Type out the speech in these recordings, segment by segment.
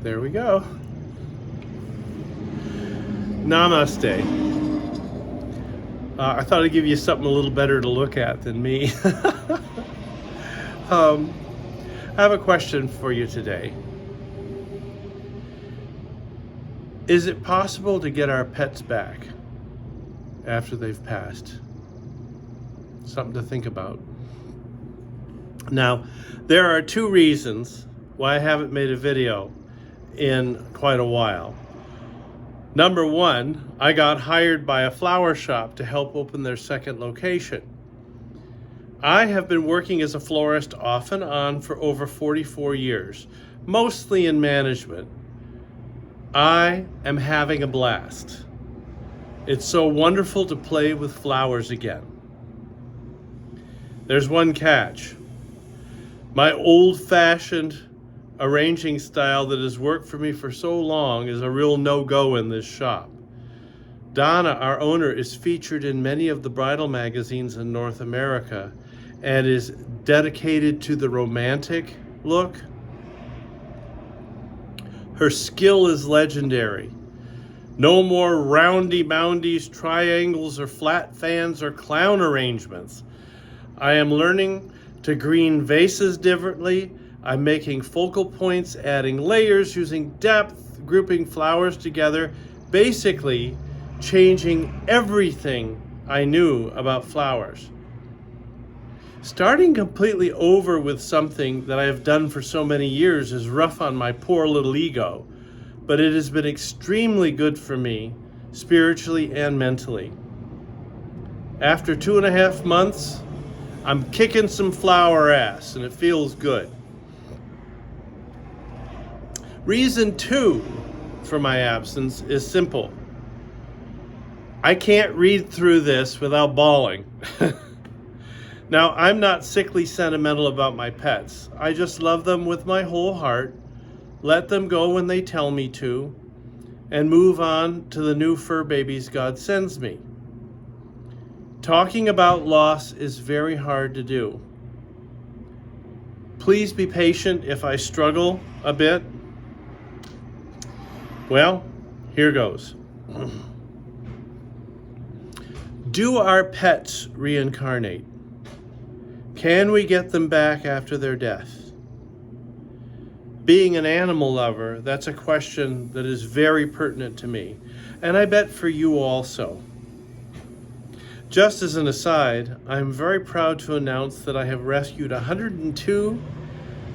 There we go. Namaste. I thought I'd give you something a little better to look at than me. I have a question for you today. Is it possible to get our pets back after they've passed? Something to think about. Now, there are two reasons why I haven't made a video in quite a while. Number one, I got hired by a flower shop to help open their second location. I have been working as a florist off and on for over 44 years, mostly in management. I am having a blast. It's so wonderful to play with flowers again. There's one catch. My old-fashioned arranging style that has worked for me for so long is a real no-go in this shop. Donna, our owner, is featured in many of the bridal magazines in North America and is dedicated to the romantic look. Her skill is legendary. No more roundy moundies, triangles, or flat fans or clown arrangements. I am learning to green vases differently. I'm making focal points, adding layers, using depth, grouping flowers together, basically changing everything I knew about flowers. Starting completely over with something that I have done for so many years is rough on my poor little ego, but it has been extremely good for me, spiritually and mentally. After 2.5 months, I'm kicking some flower ass, and it feels good. Reason 2 for my absence is simple. I can't read through this without bawling. Now, I'm not sickly sentimental about my pets. I just love them with my whole heart, let them go when they tell me to, and move on to the new fur babies God sends me. Talking about loss is very hard to do. Please be patient if I struggle a bit. Well, here goes. Do our pets reincarnate? Can we get them back after their death? Being an animal lover, that's a question that is very pertinent to me, and I bet for you also. Just as an aside, I'm very proud to announce that I have rescued 102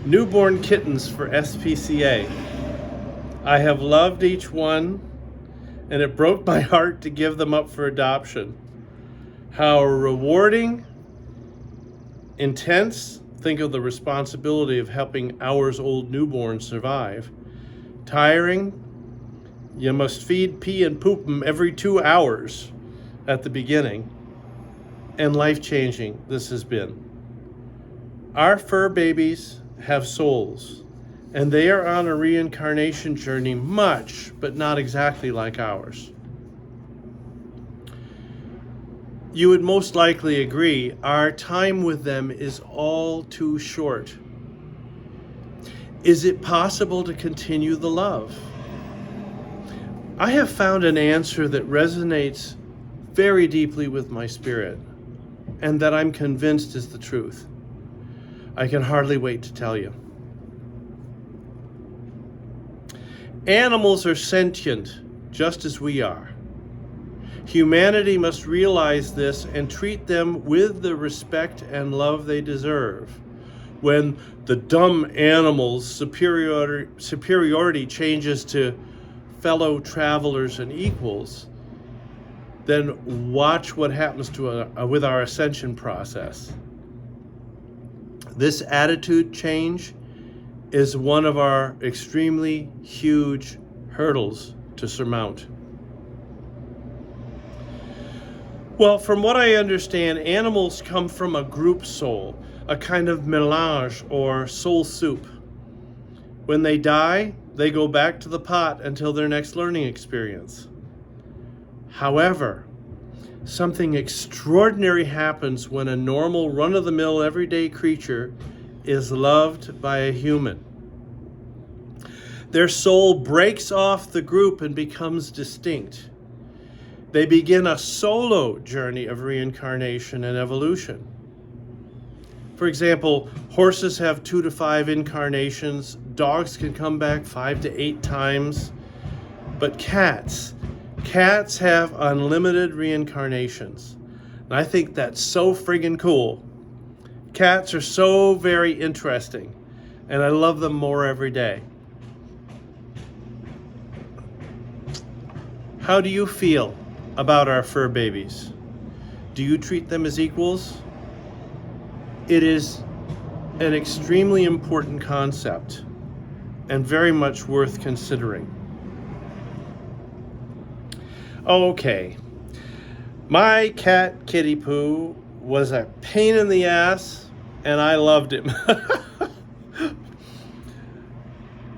newborn kittens for SPCA. I have loved each one, and it broke my heart to give them up for adoption. How rewarding, intense, think of the responsibility of helping hours-old newborns survive. Tiring, you must feed, pee, and poop them every 2 hours at the beginning. And life-changing this has been. Our fur babies have souls, and they are on a reincarnation journey much, but not exactly like ours. You would most likely agree, our time with them is all too short. Is it possible to continue the love? I have found an answer that resonates very deeply with my spirit, and that I'm convinced is the truth. I can hardly wait to tell you. Animals are sentient, just as we are. Humanity must realize this and treat them with the respect and love they deserve. When the dumb animal's superiority changes to fellow travelers and equals, then watch what happens to with our ascension process. This attitude change is one of our extremely huge hurdles to surmount. Well, from what I understand, animals come from a group soul, a kind of melange or soul soup. When they die, they go back to the pot until their next learning experience. However, something extraordinary happens when a normal, run-of-the-mill, everyday creature is loved by a human. Their soul breaks off the group and becomes distinct. They begin a solo journey of reincarnation and evolution. For example, horses have 2 to 5 incarnations. Dogs can come back 5 to 8 times. But cats have unlimited reincarnations. And I think that's so friggin' cool. Cats are so very interesting, and I love them more every day. How do you feel about our fur babies? Do you treat them as equals? It is an extremely important concept and very much worth considering. Okay, my cat Kitty Poo was a pain in the ass, and I loved him.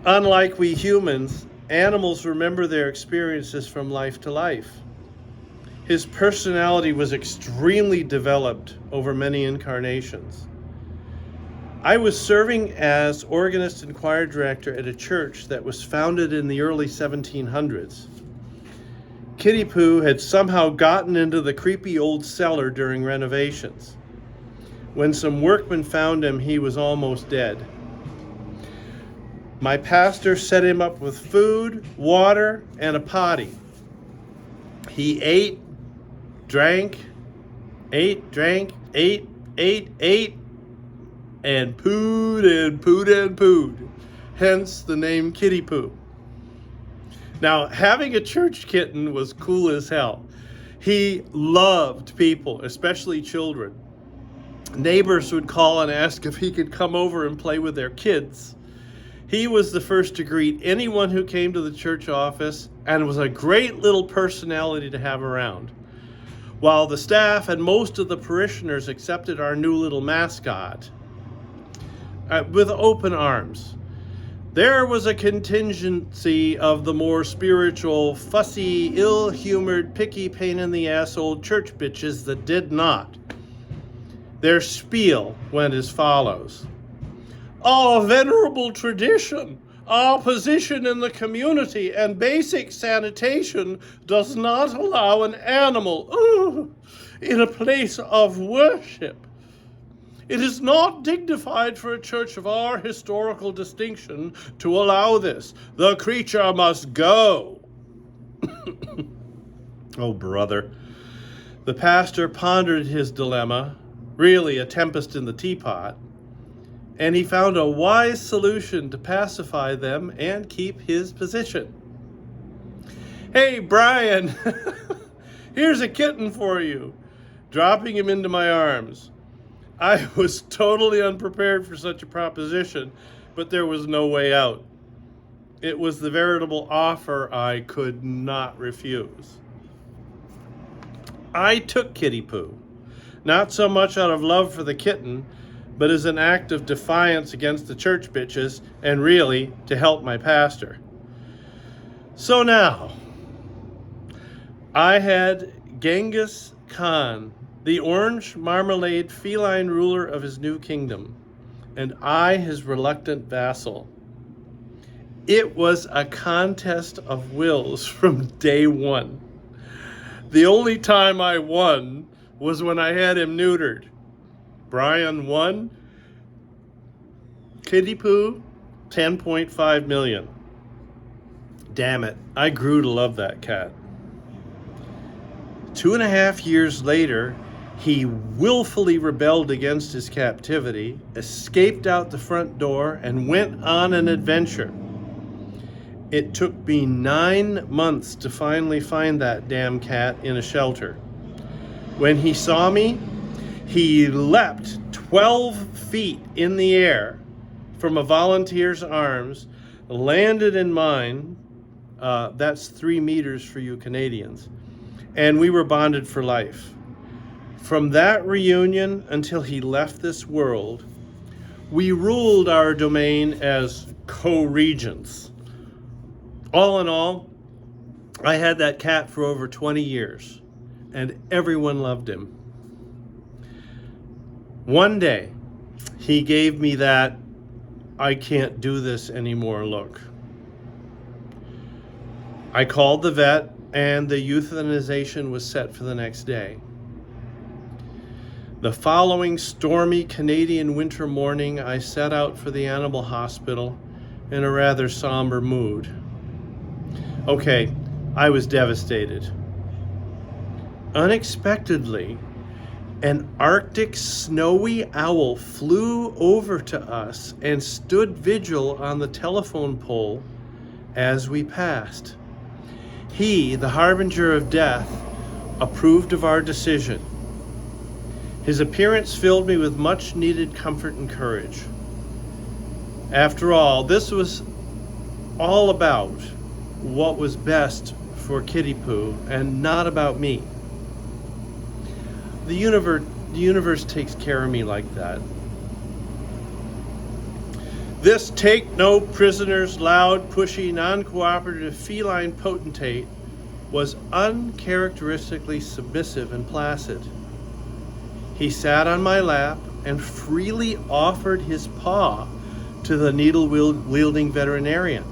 Unlike we humans, animals remember their experiences from life to life. His personality was extremely developed over many incarnations. I was serving as organist and choir director at a church that was founded in the early 1700s. Kitty Poo had somehow gotten into the creepy old cellar during renovations. When some workmen found him, he was almost dead. My pastor set him up with food, water, and a potty. He ate, drank, and pooed. Hence the name Kitty Poo. Now, having a church kitten was cool as hell. He loved people, especially children. Neighbors would call and ask if he could come over and play with their kids. He was the first to greet anyone who came to the church office and was a great little personality to have around. While the staff and most of the parishioners accepted our new little mascot with open arms, there was a contingency of the more spiritual, fussy, ill-humored, picky, pain-in-the-ass old church bitches that did not. Their spiel went as follows. Our venerable tradition, our position in the community, and basic sanitation does not allow an animal in a place of worship. It is not dignified for a church of our historical distinction to allow this. The creature must go. Oh, brother. The pastor pondered his dilemma, really a tempest in the teapot, and he found a wise solution to pacify them and keep his position. Hey, Brian, here's a kitten for you, dropping him into my arms. I was totally unprepared for such a proposition, but there was no way out. It was the veritable offer I could not refuse. I took Kitty Poo, not so much out of love for the kitten, but as an act of defiance against the church bitches, and really to help my pastor. So now, I had Genghis Khan, the orange marmalade feline ruler of his new kingdom, and I, his reluctant vassal. It was a contest of wills from day one. The only time I won was when I had him neutered. Brian won. Kitty Poo, 10.5 million. Damn it, I grew to love that cat. 2.5 years later, he willfully rebelled against his captivity, escaped out the front door, and went on an adventure. It took me 9 months to finally find that damn cat in a shelter. When he saw me, he leapt 12 feet in the air from a volunteer's arms, landed in mine. That's 3 meters for you Canadians. And we were bonded for life. From that reunion until he left this world, we ruled our domain as co-regents. All in all, I had that cat for over 20 years, and everyone loved him. One day, he gave me that, I can't do this anymore look. I called the vet, and the euthanization was set for the next day. The following stormy Canadian winter morning, I set out for the animal hospital in a rather somber mood. Okay, I was devastated. Unexpectedly, an Arctic snowy owl flew over to us and stood vigil on the telephone pole as we passed. He, the harbinger of death, approved of our decision. His appearance filled me with much needed comfort and courage. After all, this was all about what was best for Kitty Poo and not about me. The universe takes care of me like that. This take no prisoners, loud, pushy, non-cooperative feline potentate was uncharacteristically submissive and placid. He sat on my lap and freely offered his paw to the needle-wielding veterinarian.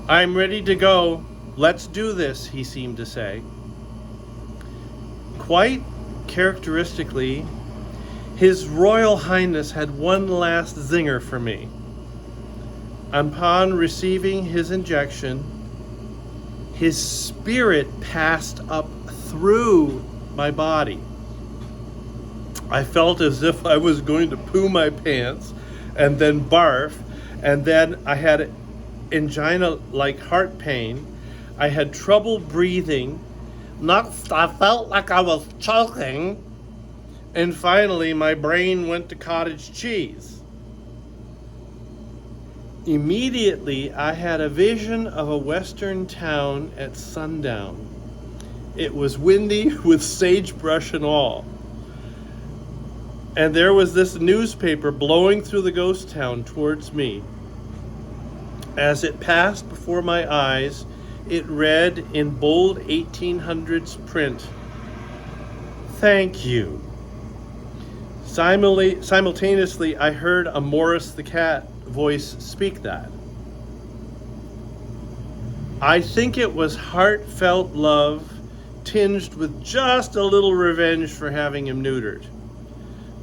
"I'm ready to go. Let's do this," he seemed to say. Quite characteristically, His Royal Highness had one last zinger for me. Upon receiving his injection, his spirit passed up through my body. I felt as if I was going to poo my pants and then barf, and then I had angina-like heart pain. I had trouble breathing. I felt like I was choking. And finally, my brain went to cottage cheese. Immediately, I had a vision of a western town at sundown. It was windy with sagebrush and all. And there was this newspaper blowing through the ghost town towards me. As it passed before my eyes, it read in bold 1800s print, "Thank you." Simultaneously, I heard a Morris the cat voice speak that. I think it was heartfelt love tinged with just a little revenge for having him neutered.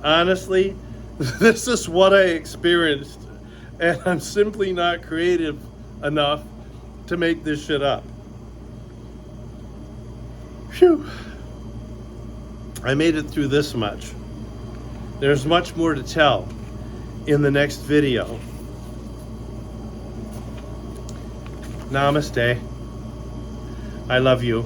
Honestly, this is what I experienced, and I'm simply not creative enough to make this shit up. Phew. I made it through this much. There's much more to tell in the next video. Namaste. I love you.